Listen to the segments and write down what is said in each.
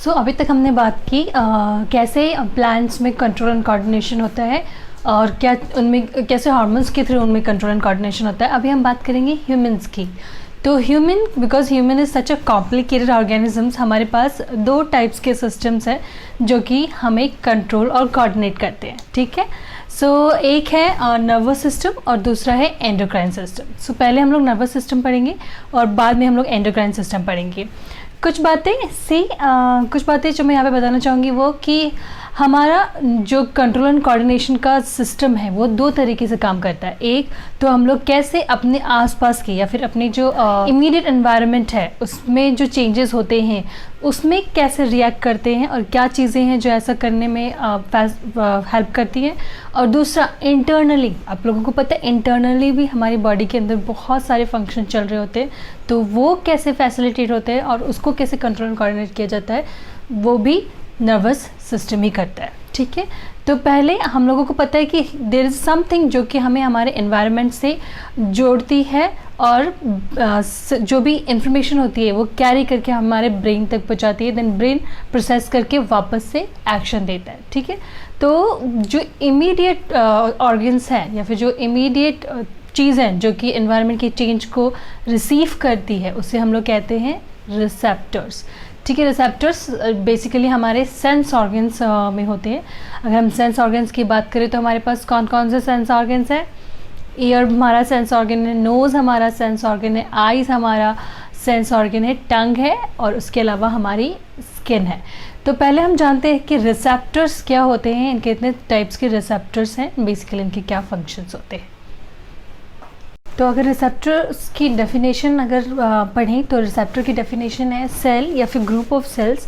अभी तक हमने बात की कैसे प्लांट्स में कंट्रोल एंड कोऑर्डिनेशन होता है और क्या उनमें कैसे हार्मोन्स के थ्रू उनमें कंट्रोल एंड कोऑर्डिनेशन होता है। अभी हम बात करेंगे ह्यूमंस की। तो human, because human is such a complicated organisms, हमारे पास दो टाइप्स के सिस्टम्स हैं जो कि हमें कंट्रोल और कोऑर्डिनेट करते हैं। ठीक है, एक है नर्वस सिस्टम और दूसरा है एंडोक्राइन सिस्टम। पहले हम लोग नर्वस सिस्टम पढ़ेंगे और बाद में हम लोग एंडोक्राइन सिस्टम पढ़ेंगे। कुछ बातें जो मैं यहाँ पे बताना चाहूँगी वो कि हमारा जो कंट्रोल एंड कोऑर्डिनेशन का सिस्टम है वो दो तरीके से काम करता है। एक तो हम लोग कैसे अपने आसपास की या फिर अपनी जो इमीडिएट एनवायरनमेंट है उसमें जो चेंजेस होते हैं उसमें कैसे रिएक्ट करते हैं और क्या चीज़ें हैं जो ऐसा करने में हेल्प करती हैं। और दूसरा इंटरनली, आप लोगों को पता है इंटरनली भी हमारी बॉडी के अंदर बहुत सारे फंक्शन चल रहे होते हैं, तो वो कैसे फैसिलिटेट होते हैं और उसको कैसे कंट्रोल कोऑर्डिनेट किया जाता है वो भी नर्वस सिस्टम ही करता है। ठीक है, तो पहले हम लोगों को पता है कि देयर इज़ समथिंग जो कि हमें हमारे एनवायरनमेंट से जोड़ती है और जो भी इंफॉर्मेशन होती है वो कैरी करके हमारे ब्रेन तक पहुंचाती है, देन ब्रेन प्रोसेस करके वापस से एक्शन देता है। ठीक है, तो जो इमीडिएट ऑर्गन्स हैं या फिर जो इमीडिएट चीज़ हैं जो कि एनवायरनमेंट की चेंज को रिसीव करती है उसे हम लोग कहते हैं रिसेप्टर्स। ठीक है, रिसेप्टर्स बेसिकली हमारे सेंस ऑर्गन्स में होते हैं। अगर हम सेंस ऑर्गन्स की बात करें तो हमारे पास कौन कौन से सेंस ऑर्गन्स हैं? ईयर हमारा सेंस ऑर्गन है, नोज़ हमारा सेंस ऑर्गन है, आईज़ हमारा सेंस ऑर्गन है, टंग है और उसके अलावा हमारी स्किन है। तो पहले हम जानते हैं कि रिसेप्टर्स क्या होते हैं, इनके इतने टाइप्स के रिसेप्टर्स हैं, बेसिकली इनके क्या फंक्शंस होते हैं। तो अगर रिसेप्टर्स की डेफिनेशन अगर पढ़ें तो रिसेप्टर की डेफिनेशन है सेल या फिर ग्रुप ऑफ सेल्स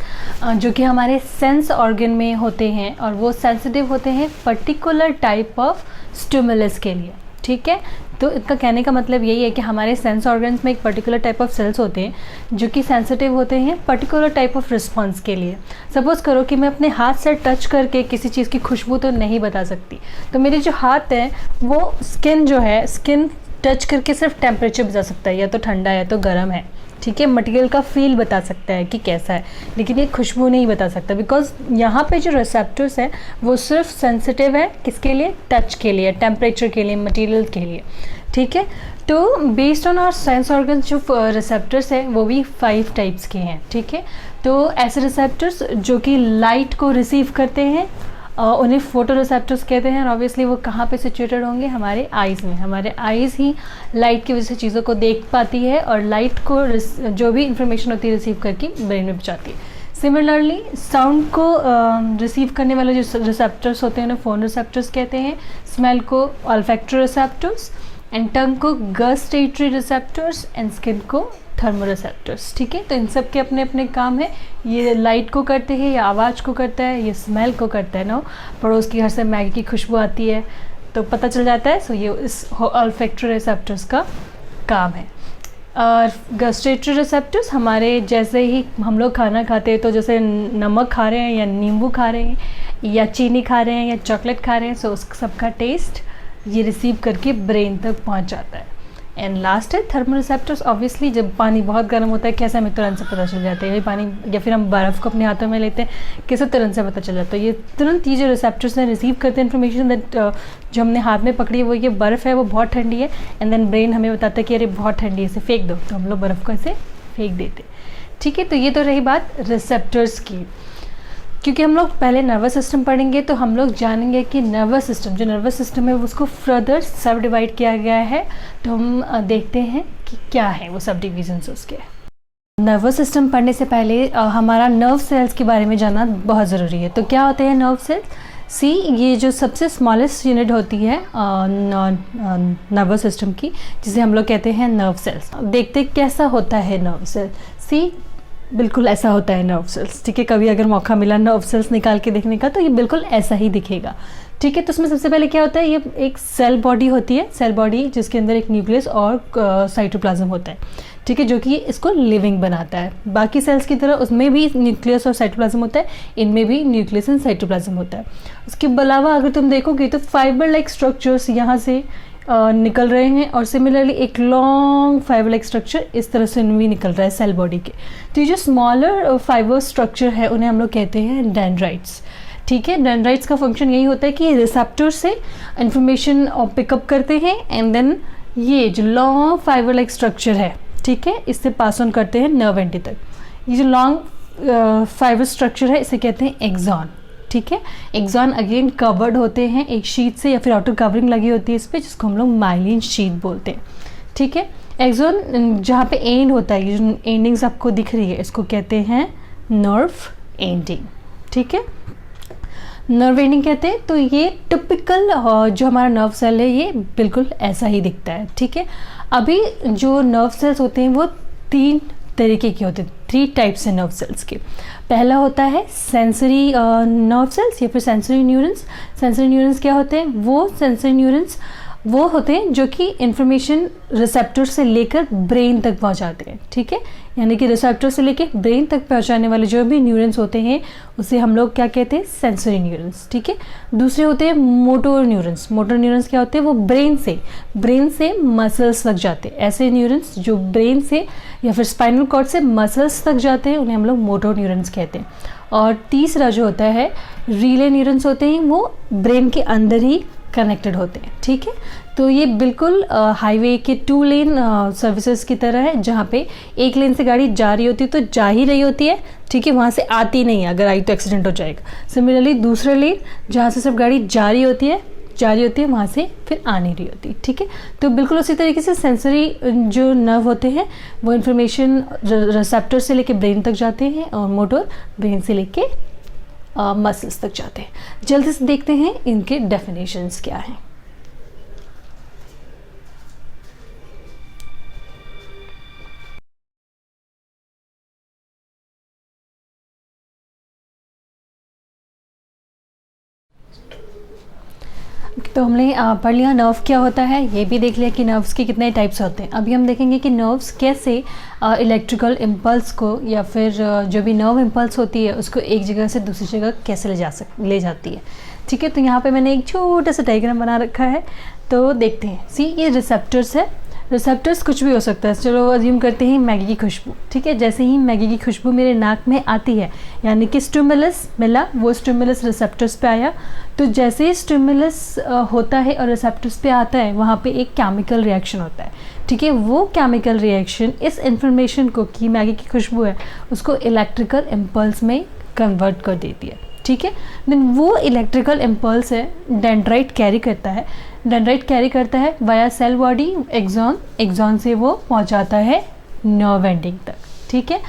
जो कि हमारे सेंस ऑर्गन में होते हैं और वो सेंसिटिव होते हैं पर्टिकुलर टाइप ऑफ स्टिमुलस के लिए। ठीक है, तो इसका कहने का मतलब यही है कि हमारे सेंस ऑर्गन्स में एक पर्टिकुलर टाइप ऑफ सेल्स होते हैं जो कि सेंसिटिव होते हैं पर्टिकुलर टाइप ऑफ रिस्पॉन्स के लिए। सपोज़ करो कि मैं अपने हाथ से टच करके किसी चीज़ की खुशबू तो नहीं बता सकती, तो मेरे जो हाथ है वो स्किन टच करके सिर्फ टेम्परेचर बता सकता है, या तो ठंडा है तो गर्म है। ठीक है, मटेरियल का फील बता सकता है कि कैसा है, लेकिन ये खुशबू नहीं बता सकता, बिकॉज यहाँ पे जो रिसेप्टर्स है वो सिर्फ सेंसिटिव है किसके लिए? टच के लिए, टेम्परेचर के लिए, मटेरियल के लिए। ठीक है, तो based on our sense organ जो रिसेप्टर्स है वो भी 5 टाइप्स के हैं। ठीक है, तो ऐसे रिसेप्टर्स जो कि लाइट को रिसीव करते हैं उन्हें फोटो रिसेप्टर्स कहते हैं। और ऑब्वियसली वो कहाँ पे सिचुएटेड होंगे? हमारे आइज़ में। हमारे आइज़ ही लाइट की वजह से चीज़ों को देख पाती है और लाइट को जो भी इंफॉर्मेशन होती है रिसीव करके ब्रेन में पहुँचाती है। सिमिलरली साउंड को रिसीव करने वाले जो रिसेप्टर्स होते हैं उन्हें फोन रिसेप्टर्स कहते हैं, स्मेल को ऑल्फैक्टरी रिसेप्टर्स, एंड टंग को गस्टेटरी रिसेप्टर्स, एंड स्किन को थर्मोरिसेप्टर्स। ठीक है, तो इन सब के अपने अपने काम है। ये लाइट को करते हैं, या आवाज़ को करता है, ये स्मेल को करता है। नो, पड़ोस के घर से मैगी की खुशबू आती है तो पता चल जाता है। सो ये इस ऑल्फैक्टरी रिसेप्टर्स का काम है। और गस्टेटरी रिसेप्टर्स हमारे जैसे ही हम लोग खाना खाते हैं, तो जैसे नमक खा रहे हैं या नींबू खा रहे हैं या चीनी खा रहे हैं या चॉकलेट खा रहे हैं, सो उस सबका टेस्ट ये रिसीव करके ब्रेन तक पहुंच जाता है। एंड लास्ट है थर्मोरिसेप्टर्स। ऑब्वियसली जब पानी बहुत गर्म होता है कैसे हमें तुरंत से पता चल जाता है, ये पानी, या फिर हम बर्फ़ को अपने हाथों में लेते हैं कैसे तुरंत से पता चल जाता है। ये तुरंत ये जो रिसेप्टर्स हैं रिसीव करते हैं इन्फॉर्मेशन दैट जो हमने हाथ में पकड़ी है वो ये बर्फ़ है, वो बहुत ठंडी है, एंड देन ब्रेन हमें बताता है कि अरे बहुत ठंडी है, इसे फेंक दो, तो हम लोग बर्फ़ को ऐसे फेंक देते। ठीक है, तो ये तो रही बात रिसेप्टर्स की। क्योंकि हम लोग पहले नर्वस सिस्टम पढ़ेंगे तो हम लोग जानेंगे कि नर्वस सिस्टम है उसको फर्दर सब डिवाइड किया गया है। तो हम देखते हैं कि क्या है वो सब डिविजन्स उसके। नर्वस सिस्टम पढ़ने से पहले हमारा नर्व सेल्स के बारे में जानना बहुत ज़रूरी है। तो क्या होते हैं नर्व सेल्स? ये जो सबसे स्मॉलेस्ट यूनिट होती है नर्वस सिस्टम की, जिसे हम लोग कहते हैं नर्व सेल्स। देखते कैसा होता है नर्व सेल। बिल्कुल ऐसा होता है नर्व सेल्स। ठीक है, कभी अगर मौका मिला नर्व सेल्स निकाल के देखने का तो ये बिल्कुल ऐसा ही दिखेगा। ठीक है, तो उसमें सबसे पहले क्या होता है, ये एक सेल बॉडी होती है, सेल बॉडी जिसके अंदर एक न्यूक्लियस और साइटोप्लाज्म होता है। ठीक है, जो कि इसको लिविंग बनाता है। बाकी सेल्स की तरह उसमें भी न्यूक्लियस और साइटोप्लाज्म होता है, इनमें भी न्यूक्लियस एंड साइटोप्लाज्म होता है। उसके अलावा अगर तुम देखोगे तो फाइबर लाइक स्ट्रक्चर्स यहाँ से निकल रहे हैं, और सिमिलरली एक लॉन्ग फाइबर लाइक स्ट्रक्चर इस तरह से भी निकल रहा है सेल बॉडी के। तो ये जो स्मॉलर फाइबर स्ट्रक्चर है उन्हें हम लोग कहते हैं डेंड्राइट्स। ठीक है, डेंड्राइट्स का फंक्शन यही होता है कि रिसेप्टर से इंफॉर्मेशन पिकअप करते हैं एंड देन ये जो लॉन्ग फाइबर लाइक स्ट्रक्चर है, ठीक है, इससे पास ऑन करते हैं नर्व एंड तक। ये जो लॉन्ग फाइबर स्ट्रक्चर है इसे कहते हैं एक्सॉन। ठीक है, एक्सॉन अगेन कवर्ड होते हैं एक शीट से या फिर आउटर कवरिंग लगी होती है इस पर, जिसको हम लोग माइलिन शीट बोलते हैं। ठीक है, एक्सॉन जहाँ पे एंड होता है, ये जो एंडिंग्स आपको दिख रही है इसको कहते हैं नर्व एंडिंग। ठीक है, नर्व एंडिंग कहते हैं। तो ये टिपिकल जो हमारा नर्व सेल है ये बिल्कुल ऐसा ही दिखता है। ठीक है, अभी जो नर्व सेल्स होते हैं वो 3 तरीके के होते हैं, 3 टाइप्स है नर्व सेल्स के। पहला होता है सेंसरी नर्व सेल्स या फिर सेंसरी न्यूरॉन्स। सेंसरी न्यूरॉन्स क्या होते हैं? वो सेंसरी न्यूरॉन्स वो होते हैं जो कि इंफॉर्मेशन रिसेप्टर से लेकर ब्रेन तक पहुंचाते हैं। ठीक है, यानी कि रिसेप्टर से लेकर ब्रेन तक पहुंचाने वाले जो भी न्यूरॉन्स होते हैं उसे हम लोग क्या कहते हैं? Sensory neurons. ठीक है, दूसरे होते हैं मोटोर न्यूरॉन्स। मोटोर न्यूरॉन्स क्या होते हैं? वो ब्रेन से मसल्स तक जाते हैं। ऐसे न्यूरॉन्स जो ब्रेन से या फिर स्पाइनल कॉर्ड से मसल्स तक जाते हैं उन्हें हम लोग मोटोर न्यूरॉन्स कहते हैं। और तीसरा जो होता है रिले न्यूरॉन्स होते हैं, वो ब्रेन के अंदर ही कनेक्टेड होते हैं। ठीक है, तो ये बिल्कुल हाईवे के 2 लेन सर्विसेज की तरह है, जहाँ पे एक लेन से गाड़ी जा रही होती है तो जा ही रही होती है। ठीक है, वहाँ से आती नहीं है, अगर आई तो एक्सीडेंट हो जाएगा। सिमिलरली दूसरा लेन जहाँ से सब गाड़ी जा रही होती है वहाँ से फिर आ नहीं रही होती। ठीक है, तो बिल्कुल उसी तरीके से सेंसरी जो नर्व होते हैं वो इन्फॉर्मेशन रिसेप्टर से लेके ब्रेन तक जाते हैं और मोटर ब्रेन से लेके मसल्स तक जाते हैं। जल्दी से देखते हैं इनके डेफिनेशंस क्या हैं। तो हमने पढ़ लिया नर्व क्या होता है, ये भी देख लिया कि नर्व्स के कितने टाइप्स होते हैं। अभी हम देखेंगे कि नर्व्स कैसे इलेक्ट्रिकल इम्पल्स को या फिर जो भी नर्व इम्पल्स होती है उसको एक जगह से दूसरी जगह कैसे ले जाती है। ठीक है, तो यहाँ पे मैंने एक छोटा सा डायग्राम बना रखा है, तो देखते हैं। सी, ये रिसेप्टर्स है। रिसेप्टर्स कुछ भी हो सकता है। चलो अज्यूम करते हैं मैगी की खुशबू। ठीक है, जैसे ही मैगी की खुशबू मेरे नाक में आती है, यानी कि स्टिमुलस मिला, वो स्टिमुलस रिसेप्टर्स पे आया। तो जैसे ही स्टिमुलस होता है और रिसेप्टर्स पे आता है, वहाँ पे एक केमिकल रिएक्शन होता है। ठीक है, वो केमिकल रिएक्शन इस इंफॉर्मेशन को कि मैगी की खुशबू है उसको इलेक्ट्रिकल इम्पल्स में कन्वर्ट कर देती है। ठीक है, देन वो इलेक्ट्रिकल इम्पल्स है डेंड्राइट कैरी करता है वाया सेल बॉडी एक्सॉन से वो पहुंचाता है नर्व एंडिंग तक। ठीक है,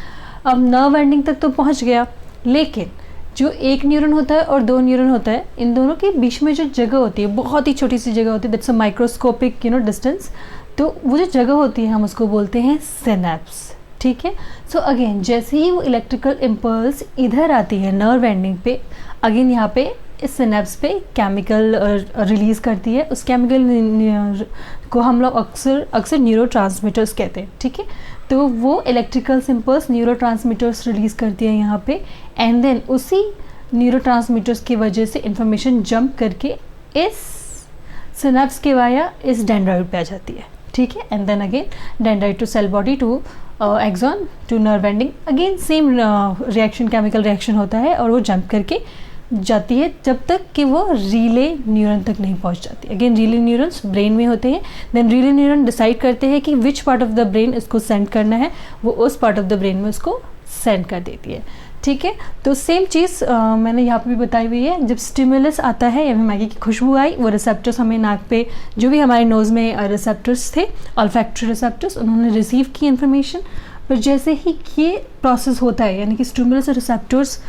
अब नर्व एंडिंग तक तो पहुंच गया, लेकिन जो एक न्यूरॉन होता है और 2 न्यूरॉन होता है, इन दोनों के बीच में जो जगह होती है बहुत ही छोटी सी जगह होती है, दैट्स अ माइक्रोस्कोपिक डिस्टेंस। तो वो जो जगह होती है हम उसको बोलते हैं सिनेप्स। ठीक है, सो अगेन जैसे ही वो इलेक्ट्रिकल इम्पल्स इधर आती है नर्व एंडिंग पे, अगेन यहाँ पे इस सिनेप्स पे केमिकल रिलीज़ करती है। उस केमिकल को हम लोग अक्सर न्यूरोट्रांसमीटर्स कहते हैं। ठीक है, तो वो इलेक्ट्रिकल इम्पल्स न्यूरोट्रांसमीटर्स रिलीज़ करती है यहाँ पे, एंड देन उसी न्यूरोट्रांसमीटर्स की वजह से इंफॉर्मेशन जंप करके इस सिनेप्स के वाया इस डेंड्राइट पे आ जाती है। ठीक है, and then again dendrite to cell body to axon to nerve ending, again same reaction, chemical reaction होता है और वो जंप करके जाती है जब तक कि वो रीले न्यूरॉन तक नहीं पहुंच जाती। अगेन रीले न्यूरॉन्स ब्रेन में होते हैं, देन रीले न्यूरॉन डिसाइड करते हैं कि which part of the brain इसको सेंड करना है, वो उस पार्ट ऑफ द ब्रेन में उसको सेंड कर देती है। ठीक है, तो सेम चीज़ मैंने यहाँ पे भी बताई हुई है। जब स्टिमुलस आता है या फिर मैगी की खुशबू आई, वो रिसेप्टर्स हमें नाक पे जो भी हमारे नोज़ में रिसेप्टर्स थे, ऑल्फैक्टरी रिसेप्टर्स, उन्होंने रिसीव की इन्फॉर्मेशन। पर जैसे ही ये प्रोसेस होता है, यानी कि स्टिमुलस और रिसेप्टर्स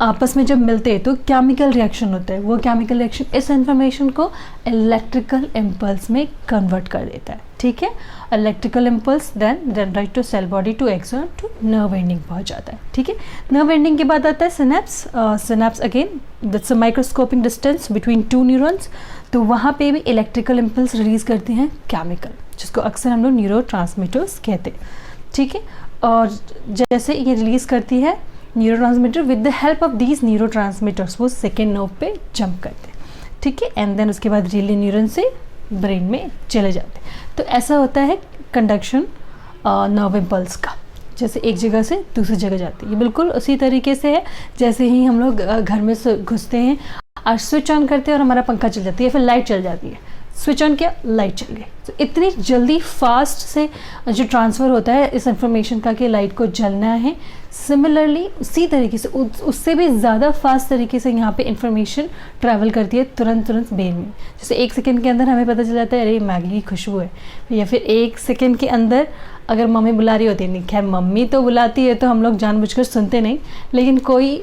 आपस में जब मिलते हैं तो केमिकल रिएक्शन होता है। वो केमिकल रिएक्शन इस इन्फॉर्मेशन को इलेक्ट्रिकल इम्पल्स में कन्वर्ट कर देता है। ठीक है, electrical impulse then dendrite to cell body to axon to nerve ending पहुंच जाता है। ठीक है, नर्व एंडिंग के बाद आता है synapse again that's a microscopic distance between 2 neurons. तो वहाँ पे भी इलेक्ट्रिकल इम्पल्स रिलीज करते हैं केमिकल, जिसको अक्सर हम लोग न्यूरोट्रांसमीटर्स कहते हैं। ठीक है, और जैसे ये रिलीज करती है neurotransmitter, with the help of these neurotransmitters वो सेकेंड नर्व पे जंप करते हैं। ठीक है, एंड देन उसके बाद रीले न्यूरॉन से ब्रेन में चले जाते हैं। तो ऐसा होता है कंडक्शन नर्व इम्पल्स का, जैसे एक जगह से दूसरी जगह जाती है। ये बिल्कुल उसी तरीके से है जैसे ही हम लोग घर में घुसते हैं और स्विच ऑन करते हैं और हमारा पंखा चल जाती है, फिर लाइट चल जाती है, स्विच ऑन किया लाइट चल गई। तो इतनी जल्दी फास्ट से जो ट्रांसफ़र होता है इस इंफॉर्मेशन का कि लाइट को जलना है, सिमिलरली उसी तरीके से उससे भी ज़्यादा फास्ट तरीके से यहाँ पे इंफॉर्मेशन ट्रैवल करती है तुरंत ब्रेन में। जैसे 1 सेकंड के अंदर हमें पता चल जाता है अरे मैगी की खुशबू है, या फिर 1 सेकंड के अंदर अगर मम्मी बुला रही होती है, नहीं खैर मम्मी तो बुलाती है तो हम लोग जानबूझकर सुनते नहीं, लेकिन कोई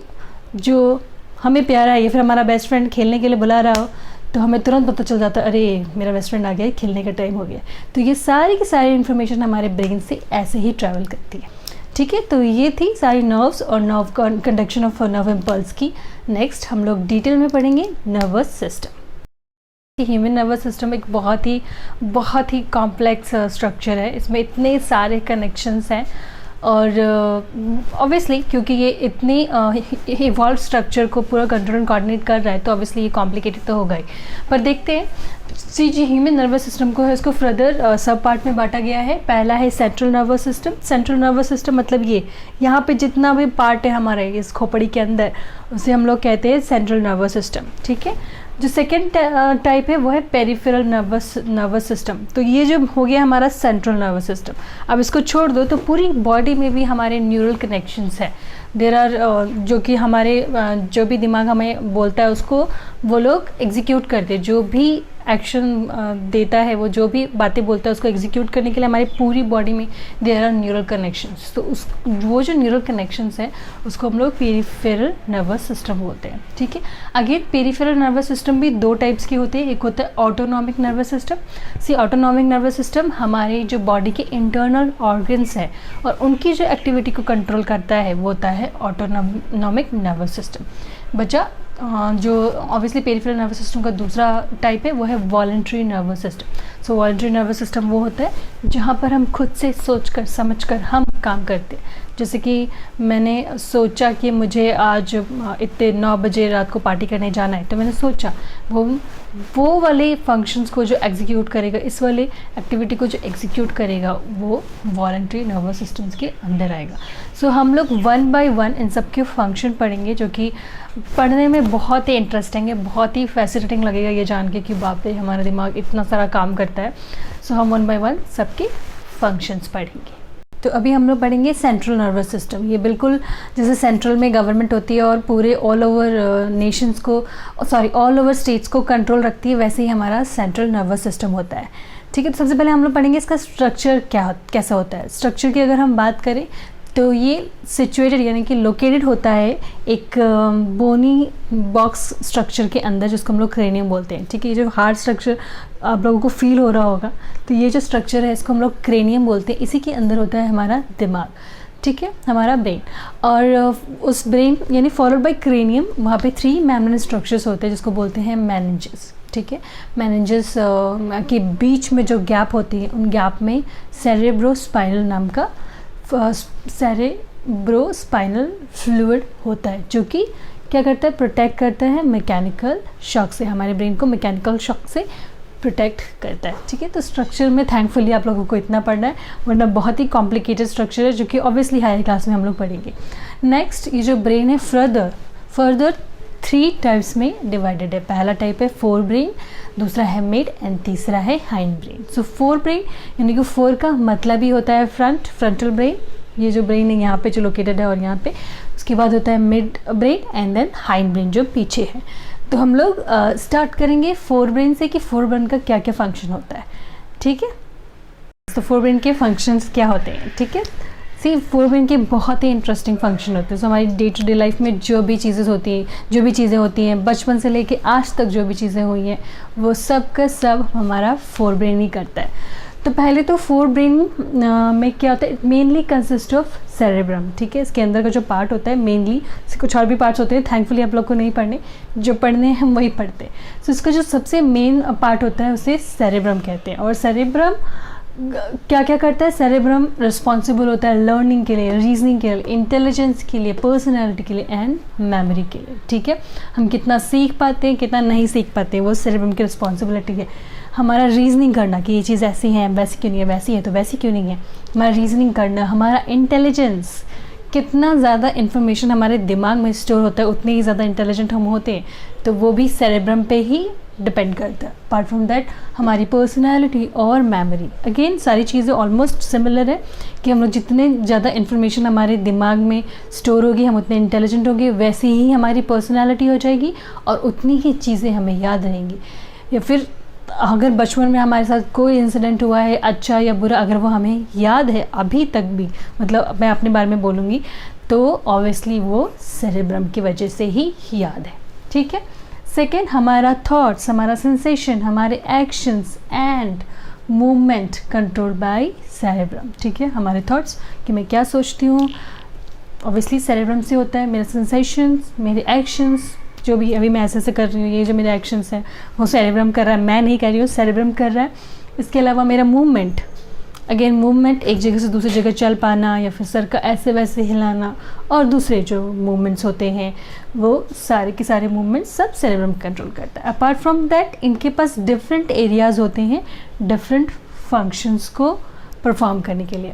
जो हमें प्यारा है या फिर हमारा बेस्ट फ्रेंड खेलने के लिए बुला रहा हो तो हमें तुरंत पता चल जाता है अरे मेरा बेस्ट फ्रेंड आ गया है, खेलने का टाइम हो गया। तो ये सारी की सारी इन्फॉर्मेशन हमारे ब्रेन से ऐसे ही ट्रैवल करती है। ठीक है, तो ये थी सारी नर्व्स और nerve conduction of nerve impulse की। नेक्स्ट हम लोग डिटेल में पढ़ेंगे nervous system. Human nervous system एक बहुत ही कॉम्प्लेक्स स्ट्रक्चर है। इसमें इतने सारे कनेक्शंस हैं और ऑब्वियसली क्योंकि ये इतनी इवॉल्व स्ट्रक्चर को पूरा कंट्रोल कोऑर्डिनेट कर रहा है तो ऑब्वियसली ये कॉम्प्लिकेटेड तो होगा ही। पर देखते हैं जी ह्यूमन नर्वस सिस्टम को है इसको फर्दर सब पार्ट में बांटा गया है। पहला है central nervous system. Central nervous system मतलब ये यहाँ पे जितना भी पार्ट है हमारे इस खोपड़ी के अंदर उसे हम लोग कहते हैं सेंट्रल नर्वस सिस्टम। ठीक है, जो सेकेंड टाइप है वो है पेरिफेरल नर्वस सिस्टम। तो ये जो हो गया हमारा सेंट्रल नर्वस सिस्टम। अब इसको छोड़ दो तो पूरी बॉडी में भी हमारे न्यूरल कनेक्शंस है। देर आर जो कि हमारे जो भी दिमाग हमें बोलता है उसको वो लोग एग्जीक्यूट करते हैं। जो भी एक्शन देता है, वो जो भी बातें बोलता है उसको एग्जीक्यूट करने के लिए हमारी पूरी बॉडी में देयर आर न्यूरल कनेक्शंस। तो वो जो न्यूरल कनेक्शंस है उसको हम लोग पेरिफेरल नर्वस सिस्टम बोलते हैं। ठीक है, अगेन पेरिफेरल नर्वस सिस्टम भी 2 टाइप्स के होते हैं। एक होता है autonomic nervous system. Autonomic nervous system हमारे जो बॉडी के इंटरनल ऑर्गन्स है और उनकी जो एक्टिविटी को कंट्रोल करता है वो होता है ऑटोनॉमिक नर्वस सिस्टम। बचा जो ऑब्वियसली पेरिफेरल नर्वस सिस्टम का दूसरा टाइप है वो है वॉलंटरी नर्वस सिस्टम। सो वॉलंटरी नर्वस सिस्टम वो होता है जहाँ पर हम खुद से सोचकर समझकर हम काम करते हैं। जैसे कि मैंने सोचा कि मुझे आज इतने 9 बजे रात को पार्टी करने जाना है, तो मैंने सोचा वो वाले फंक्शंस को जो एग्जीक्यूट करेगा, इस वाले एक्टिविटी को जो एग्जीक्यूट करेगा वो वॉलंटरी नर्वस सिस्टम्स के अंदर आएगा। सो हम लोग 1 बाय 1 इन सब के फंक्शन पढ़ेंगे जो कि पढ़ने में बहुत ही इंटरेस्टिंग है, बहुत ही फैसिनेटिंग लगेगा ये जान के कि बाप रे हमारा दिमाग इतना सारा काम करता है। सो हम 1 बाय 1 सबके फंक्शंस पढ़ेंगे। तो अभी हम लोग पढ़ेंगे सेंट्रल नर्वस सिस्टम। ये बिल्कुल जैसे सेंट्रल में गवर्नमेंट होती है और पूरे ऑल ओवर नेशंस को ऑल ओवर स्टेट्स को कंट्रोल रखती है, वैसे ही हमारा सेंट्रल नर्वस सिस्टम होता है। ठीक है, तो सबसे पहले हम लोग पढ़ेंगे इसका स्ट्रक्चर कैसा होता है। स्ट्रक्चर की अगर हम बात करें तो ये सिचुएटेड यानी कि लोकेटेड होता है एक बोनी बॉक्स स्ट्रक्चर के अंदर जिसको हम लोग क्रेनियम बोलते हैं। ठीक है, ये जो हार्ड स्ट्रक्चर आप लोगों को फील हो रहा होगा तो ये जो स्ट्रक्चर है इसको हम लोग क्रेनियम बोलते हैं। इसी के अंदर होता है हमारा दिमाग। ठीक है, हमारा ब्रेन, और उस ब्रेन यानी फॉलोड बाय क्रेनियम वहाँ पे 3 मेम्ब्रेन स्ट्रक्चर्स होते हैं जिसको बोलते हैं मेनिंजेस। ठीक है, मेनिंजेस के बीच में जो गैप होती है उन गैप में सेरेब्रोस्पाइनल नाम का सेरेब्रोस्पाइनल फ्लूइड होता है जो कि क्या करता है, प्रोटेक्ट करता है मैकेनिकल शॉक से। हमारे ब्रेन को मैकेनिकल शॉक से प्रोटेक्ट करता है। ठीक है, तो स्ट्रक्चर में थैंकफुली आप लोगों को इतना पढ़ना है, वरना बहुत ही कॉम्प्लिकेटेड स्ट्रक्चर है जो कि ऑब्वियसली हायर क्लास में हम लोग पढ़ेंगे। नेक्स्ट ये जो ब्रेन है फर्दर 3 टाइप्स में डिवाइडेड है। पहला टाइप है फोर ब्रेन, दूसरा है मिड एंड तीसरा है hind brain. So fore brain यानी कि 4 का मतलब ही होता है फ्रंटल ब्रेन, ये जो ब्रेन है यहाँ पे जो लोकेटेड है और यहाँ पे, उसके बाद होता है mid brain and then hind brain जो पीछे है। तो हम लोग स्टार्ट करेंगे फोर ब्रेन से कि फोर ब्रेन का क्या क्या फंक्शन होता है। ठीक है, तो फोर ब्रेन के फंक्शंस क्या होते हैं। ठीक है, फोर ब्रेन के बहुत ही इंटरेस्टिंग फंक्शन होते हैं। सो हमारी डे टू डे लाइफ में जो भी चीज़ें होती हैं बचपन से लेके आज तक जो भी चीज़ें हुई हैं वो सब का सब हमारा फोर ब्रेन ही करता है। तो पहले तो फोर ब्रेन में क्या होता है, मेनली कंसिस्ट ऑफ सेरेब्रम। ठीक है, इसके अंदर का जो पार्ट होता है मेनली, कुछ और भी पार्ट्स होते हैं, थैंकफुली आप लोग को नहीं पढ़ने, जो पढ़ने हैं हम वही पढ़ते हैं। सो इसका जो सबसे मेन पार्ट होता है उसे सेरेब्रम कहते हैं। और सेरेब्रम क्या क्या करता है, सेरेब्रम रिस्पॉन्सिबल होता है लर्निंग के लिए, रीजनिंग के लिए, इंटेलिजेंस के लिए, पर्सनैलिटी के लिए एंड मेमोरी के लिए। ठीक है, हम कितना सीख पाते हैं कितना नहीं सीख पाते हैं वो सेरेब्रम की रिस्पॉन्सिबिलिटी है। हमारा रीजनिंग करना कि ये चीज़ ऐसी है वैसी क्यों नहीं है, वैसी है तो वैसी क्यों नहीं है, हमारा रीजनिंग करना, हमारा इंटेलिजेंस, कितना ज़्यादा इन्फॉर्मेशन हमारे दिमाग में स्टोर होता है उतने ही ज़्यादा इंटेलिजेंट हम होते हैं, तो वो भी सेरेब्रम पे ही डिपेंड करता है। अपार्ट फ्रॉम दैट हमारी पर्सनैलिटी और मेमोरी, अगेन सारी चीज़ें ऑलमोस्ट सिमिलर है कि हम लोग जितने ज़्यादा इन्फॉर्मेशन हमारे दिमाग में स्टोर होगी हम उतने इंटेलिजेंट होंगे, वैसी ही हमारी पर्सनैलिटी हो जाएगी और उतनी ही चीज़ें हमें याद रहेंगी। या फिर अगर बचपन में हमारे साथ कोई इंसिडेंट हुआ है अच्छा या बुरा, अगर वो हमें याद है अभी तक भी, मतलब मैं अपने बारे में बोलूँगी, तो ऑब्वियसली वो सेरेब्रम की वजह से ही याद है। ठीक है। सेकेंड, हमारा थॉट्स, हमारा सेंसेशन, हमारे actions and movement control by cerebrum. ठीक है, हमारे थॉट्स कि मैं क्या सोचती हूँ ऑब्वियसली सेरेब्रम से होता है, मेरे सेंसेशंस, मेरे एक्शंस, जो भी अभी मैं ऐसे कर रही हूँ, ये जो मेरे एक्शंस हैं वो सेरेब्रम कर रहा है, मैं नहीं कर रही हूँ, सेरेब्रम कर रहा है। इसके अलावा मेरा मूवमेंट, अगेन मूवमेंट, एक जगह से दूसरी जगह चल पाना या फिर सर का ऐसे वैसे हिलाना और दूसरे जो मूवमेंट्स होते हैं वो सारे के सारे मूवमेंट्स सब सेरेब्रम कंट्रोल करता है। अपार्ट फ्रॉम दैट इनके पास डिफरेंट एरियाज़ होते हैं डिफरेंट फंक्शंस को परफॉर्म करने के लिए।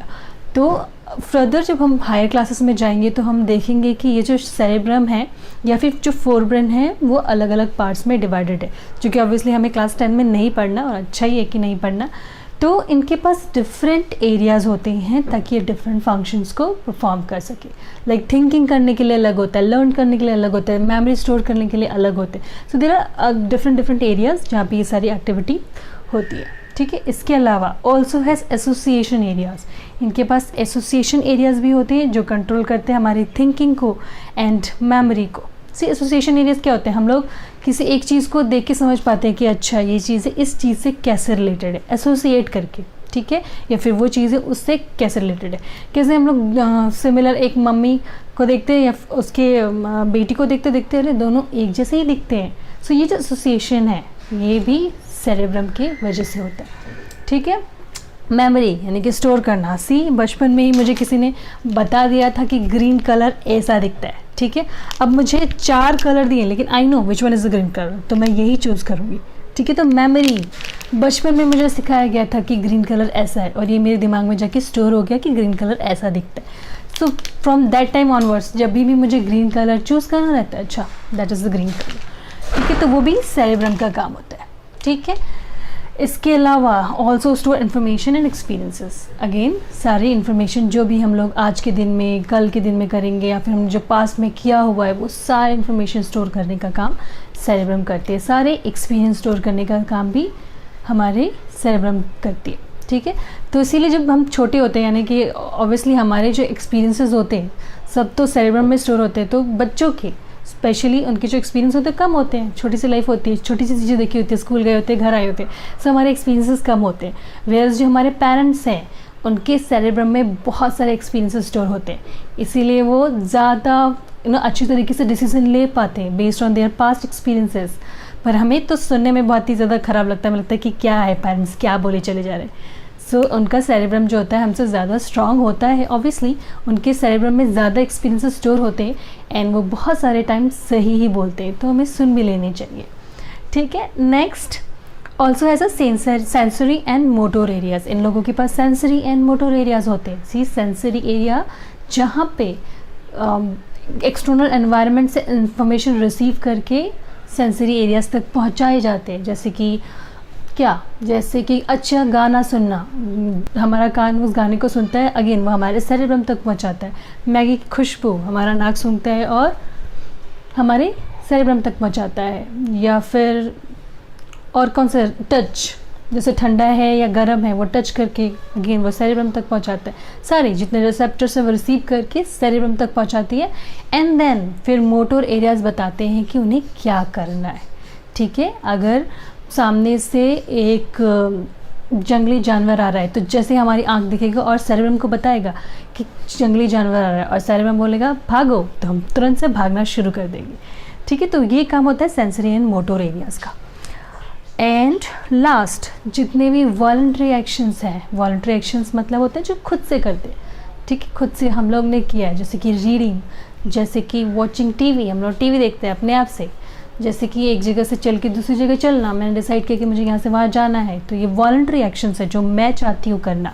तो फर्दर जब हम हायर क्लासेस में जाएंगे तो हम देखेंगे कि ये जो सेरेब्रम है या फिर जो फोरब्रेन है वो अलग अलग पार्ट्स में डिवाइडेड है, जो कि ऑब्वियसली हमें क्लास 10 में नहीं पढ़ना और अच्छा ही है कि नहीं पढ़ना। तो इनके पास डिफरेंट एरियाज़ होते हैं ताकि ये डिफरेंट फंक्शंस को परफॉर्म कर सके। लाइक थिंकिंग करने के लिए अलग होता है, लर्न करने के लिए अलग होता है, मेमोरी स्टोर करने के लिए अलग होते हैं। So there are different areas जहाँ पे ये सारी एक्टिविटी होती है। ठीक है। इसके अलावा ऑल्सो हैज़ एसोसिएशन एरियाज़, इनके पास एसोसिएशन एरियाज़ भी होते हैं जो कंट्रोल करते हैं हमारी थिंकिंग को एंड मेमोरी को। सी एसोसिएशन एरियाज़ क्या होते हैं, हम लोग किसी एक चीज़ को देख के समझ पाते हैं कि अच्छा ये चीज़ इस चीज़ से कैसे रिलेटेड है, एसोसिएट करके। ठीक है। या फिर वो चीज़ें उससे कैसे रिलेटेड है, कैसे हम लोग सिमिलर एक मम्मी को देखते हैं या उसके बेटी को देखते देखते अरे दोनों एक जैसे ही दिखते हैं। सो ये जो एसोसिएशन है ये भी सेरेब्रम के वजह से होता है। ठीक है। मेमोरी यानी कि स्टोर करना, सी बचपन में ही मुझे किसी ने बता दिया था कि ग्रीन कलर ऐसा दिखता है। ठीक है। अब मुझे 4 कलर दिए लेकिन I know which one is the green colour, तो मैं यही चूज़ करूँगी। ठीक है। तो मेमोरी, बचपन में मुझे सिखाया गया था कि ग्रीन कलर ऐसा है और ये मेरे दिमाग में जाके स्टोर हो गया कि ग्रीन कलर ऐसा दिखता है। So from that time onwards जब भी मुझे ग्रीन कलर चूज़ करना रहता है, अच्छा that is the green colour. ठीक है। तो वो भी सेरेब्रम का काम होता है। ठीक है। इसके अलावा also store information and experiences, again सारी इन्फॉर्मेशन जो भी हम लोग आज के दिन में कल के दिन में करेंगे या फिर हम जो पास्ट में किया हुआ है वो सारे इन्फॉर्मेशन स्टोर करने का काम सेरेब्रम करते हैं। सारे एक्सपीरियंस स्टोर करने का काम भी हमारे सेरेब्रम करती है। ठीक है। तो इसीलिए जब हम छोटे होते हैं यानी कि ऑब्वियसली हमारे जो एक्सपीरियंसेस होते हैं सब तो सेरेब्रम में स्टोर होते हैं, तो बच्चों के स्पेशली उनके जो एक्सपीरियंस होते हैं कम होते हैं, छोटी सी लाइफ होती है, छोटी सी चीज़ें देखी होती है, स्कूल गए होते हैं, घर आए होते हैं, सो हमारे एक्सपीरियंसेस कम होते हैं। वेयर्स जो हमारे पेरेंट्स हैं उनके सेरेब्रम में बहुत सारे एक्सपीरियंसेस स्टोर होते हैं, इसीलिए वो ज़्यादा अच्छी तरीके से डिसीजन ले पाते हैं based on their past experiences. पर हमें तो सुनने में बहुत ही ज़्यादा ख़राब लगता है, हमें लगता है कि क्या है पेरेंट्स क्या बोले चले जा रहे हैं। सो उनका सेरेब्रम जो होता है हमसे ज़्यादा स्ट्रांग होता है, ऑब्वियसली उनके सेरेब्रम में ज़्यादा एक्सपीरियंसेस स्टोर होते हैं एंड वो बहुत सारे टाइम सही ही बोलते हैं, तो हमें सुन भी लेनी चाहिए। ठीक है। Next also has a sensory and motor areas, इन लोगों के पास सेंसरी एंड मोटोर एरियाज़ होते हैं। सी सेंसरी एरिया जहाँ पे एक्सटर्नल एनवायरनमेंट से इंफॉर्मेशन रिसीव करके सेंसरी एरियाज़ तक पहुँचाए जाते हैं, जैसे कि क्या, जैसे कि अच्छा गाना सुनना, हमारा कान उस गाने को सुनता है, अगेन वो हमारे सेरेब्रम तक पहुंचाता है। मैगी की खुशबू हमारा नाक सूंघता है और हमारे सेरेब्रम तक पहुंचाता है। या फिर और कौन सा, टच, जैसे ठंडा है या गर्म है वो टच करके अगेन वो सेरेब्रम तक पहुंचाता है। सारे जितने रिसेप्टर्स हैं वो रिसीव करके सेरेब्रम तक पहुंचाती है एंड देन फिर मोटोर एरियाज़ बताते हैं कि उन्हें क्या करना है। ठीक है। अगर सामने से एक जंगली जानवर आ रहा है तो जैसे हमारी आंख दिखेगा और सेरेब्रम को बताएगा कि जंगली जानवर आ रहा है और सेरेब्रम बोलेगा भागो, तो हम तुरंत से भागना शुरू कर देंगे। ठीक है। तो ये काम होता है सेंसरी एंड मोटोर एरियाज़ का। एंड लास्ट जितने भी वॉलंटरी एक्शंस हैं, वॉलंटरी एक्शंस मतलब होते हैं जो खुद से करते हैं। ठीक है। खुद से हम लोग ने किया है, जैसे कि रीडिंग, जैसे कि वॉचिंग टीवी, हम लोग टीवी देखते हैं अपने आप से, जैसे कि एक जगह से चल के दूसरी जगह चलना, मैंने डिसाइड किया कि मुझे यहाँ से वहाँ जाना है, तो ये वॉलंटरी एक्शंस है जो मैं चाहती हूँ करना।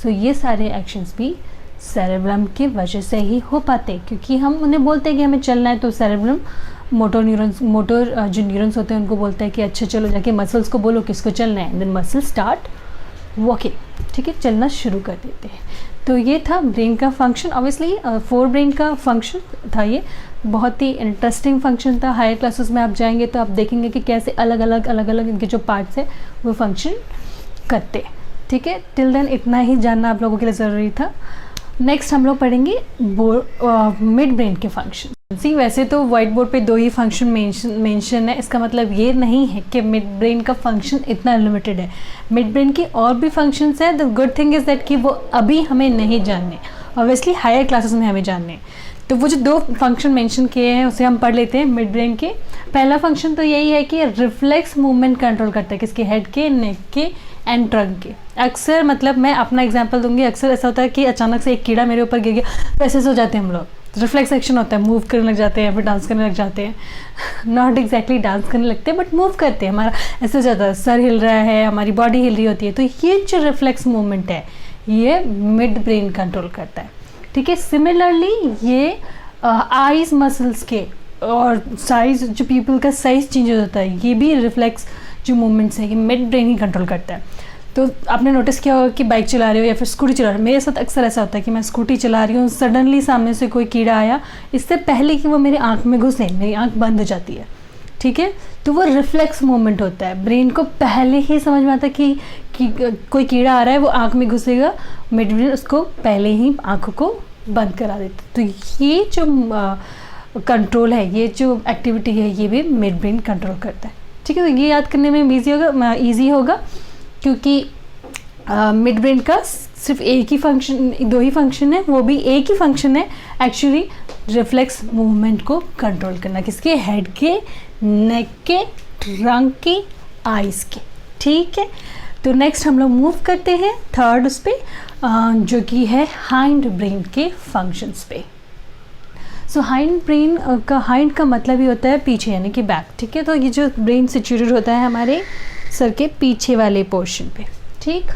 सो ये सारे एक्शंस भी सेरेब्रम की वजह से ही हो पाते, क्योंकि हम उन्हें बोलते हैं कि हमें चलना है, तो सेरेब्रम मोटर जो न्यूरॉन्स होते हैं उनको बोलता है कि अच्छा चलो जाके मसल्स को बोलो किसको चलना है, देन मसल स्टार्ट वॉकिंग, ठीक है, चलना शुरू कर देते हैं। तो ये था ब्रेन का फंक्शन। ऑब्वियसली फोर ब्रेन का फंक्शन था, ये बहुत ही इंटरेस्टिंग फंक्शन था। हायर क्लासेस में आप जाएंगे तो आप देखेंगे कि कैसे अलग अलग इनके जो पार्ट्स हैं वो फंक्शन करते, ठीक है। टिल देन इतना ही जानना आप लोगों के लिए ज़रूरी था। नेक्स्ट हम लोग पढ़ेंगे मिड ब्रेन के फंक्शन। सी वैसे तो वाइट बोर्ड पे 2 ही फंक्शन मेंशन है, इसका मतलब ये नहीं है कि मिड ब्रेन का फंक्शन इतना लिमिटेड है। मिड ब्रेन की और भी फंक्शंस हैं। The good thing is that कि वो अभी हमें नहीं जानने, ऑब्वियसली हायर क्लासेस में हमें जानने। तो वो जो 2 फंक्शन मेंशन किए हैं उसे हम पढ़ लेते हैं मिड ब्रेन के। पहला फंक्शन तो यही है कि रिफ्लेक्स मूवमेंट कंट्रोल करता है, किसके, हेड के, नेक के एंड ट्रंक के। अक्सर मतलब मैं अपना एग्जांपल दूंगी, अक्सर ऐसा होता है कि अचानक से एक कीड़ा मेरे ऊपर गिर गया तो ऐसे हो जाते हैं हम लोग, रिफ्लेक्स एक्शन होता है, मूव करने लग जाते हैं, फिर डांस करने लग जाते हैं। नॉट एग्जैक्टली डांस करने लगते हैं बट मूव करते हैं, हमारा ऐसे हो जाता है, सर हिल रहा है, हमारी बॉडी हिल रही होती है। तो ये जो रिफ्लेक्स मूवमेंट है ये मिड ब्रेन कंट्रोल करता है, ठीक है। सिमिलरली ये आईज मसल्स के और साइज, जो पीपल का साइज चेंज होता है, ये भी रिफ्लेक्स जो मूवमेंट्स है ये मिड ब्रेन ही कंट्रोल करता है। तो आपने नोटिस किया होगा कि बाइक चला रहे हो या फिर स्कूटी चला रहे हो, मेरे साथ अक्सर ऐसा होता है कि मैं स्कूटी चला रही हूँ, सडनली सामने से कोई कीड़ा आया, इससे पहले कि वो मेरी आंख में घुसे मेरी आंख बंद हो जाती है, ठीक है। तो वो रिफ्लेक्स मूवमेंट होता है, ब्रेन को पहले ही समझ में आता है कि कोई कीड़ा आ रहा है, वो आंख में घुसेगा, मिड ब्रेन उसको पहले ही आंखों को बंद करा देता है। तो ये जो कंट्रोल है, ये जो एक्टिविटी है, ये भी मिड ब्रेन कंट्रोल करता है, ठीक है। तो ये याद करने में ईजी होगा क्योंकि मिड ब्रेन का सिर्फ एक ही फंक्शन, 2 ही फंक्शन है, वो भी एक ही फंक्शन है एक्चुअली, रिफ्लेक्स मूवमेंट को कंट्रोल करना, किसके, हेड के, नेक के, ट्रंक के, आइज के, ठीक है। तो नेक्स्ट हम लोग मूव करते हैं थर्ड उस पे, जो कि है हाइंड ब्रेन के फंक्शंस पे। सो हाइंड ब्रेन का, हाइंड का मतलब ही होता है पीछे यानी कि बैक, ठीक है। तो ये जो ब्रेन सिचुएटेड होता है हमारे सर के पीछे वाले पोर्शन पे, ठीक।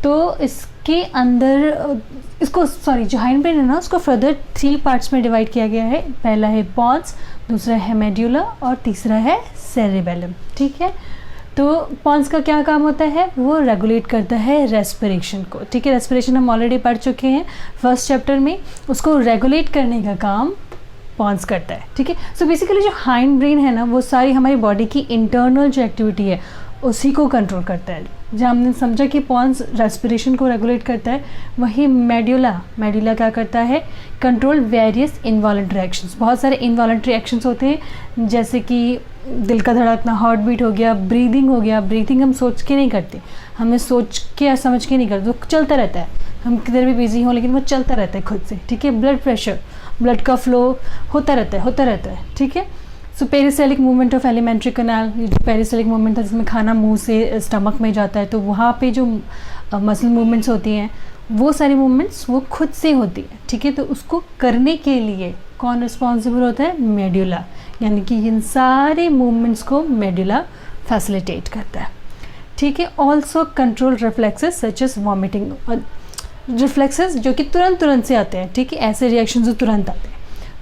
तो इसके अंदर जो हाइंड ब्रेन है ना, उसको फर्दर 3 पार्ट्स में डिवाइड किया गया है। पहला है पॉन्स, दूसरा है मेड्यूला और तीसरा है सेरेबेलम, ठीक है। तो पॉन्स का क्या काम होता है, वो रेगुलेट करता है रेस्पिरेशन को, ठीक है। रेस्पिरेशन हम ऑलरेडी पढ़ चुके हैं फर्स्ट चैप्टर में, उसको रेगुलेट करने का काम पॉन्स करता है, ठीक है। सो बेसिकली जो हाइंड ब्रेन है ना, वो सारी हमारी बॉडी की इंटरनल जो एक्टिविटी है उसी को कंट्रोल करता है। जहाँ हमने समझा कि पॉन्स रेस्पिरेशन को रेगुलेट करता है, वही मेड्यूला क्या करता है, कंट्रोल वेरियस इनवॉलंटरी एक्शंस। बहुत सारे इनवॉलंटरी एक्शंस होते हैं, जैसे कि दिल का धड़कना, हार्ट बीट हो गया, ब्रीदिंग हो गया। ब्रीदिंग हम सोच के नहीं करते, हमें सोच के या समझ के नहीं करते, वो चलता रहता है, हम किधर भी बिजी हों लेकिन वो चलता रहता है खुद से, ठीक है। ब्लड प्रेशर, ब्लड का फ्लो होता रहता है, ठीक है। सो peristaltic movement of alimentary canal, जो पेरिस्टालिक मूवमेंट है जिसमें खाना मुंह से स्टमक में जाता है, तो वहाँ पे जो मसल मूवमेंट्स होती हैं, वो सारी मूवमेंट्स वो खुद से होती है, ठीक है। तो उसको करने के लिए कौन रिस्पॉन्सिबल होता है, मेड्यूला, यानी कि इन सारे मूवमेंट्स को मेड्यूला फैसिलिटेट करता है, ठीक है। Also control reflexes such as vomiting, reflexes जो कि तुरंत से आते हैं, ठीक है। ऐसे रिएक्शन जो तुरंत आते हैं,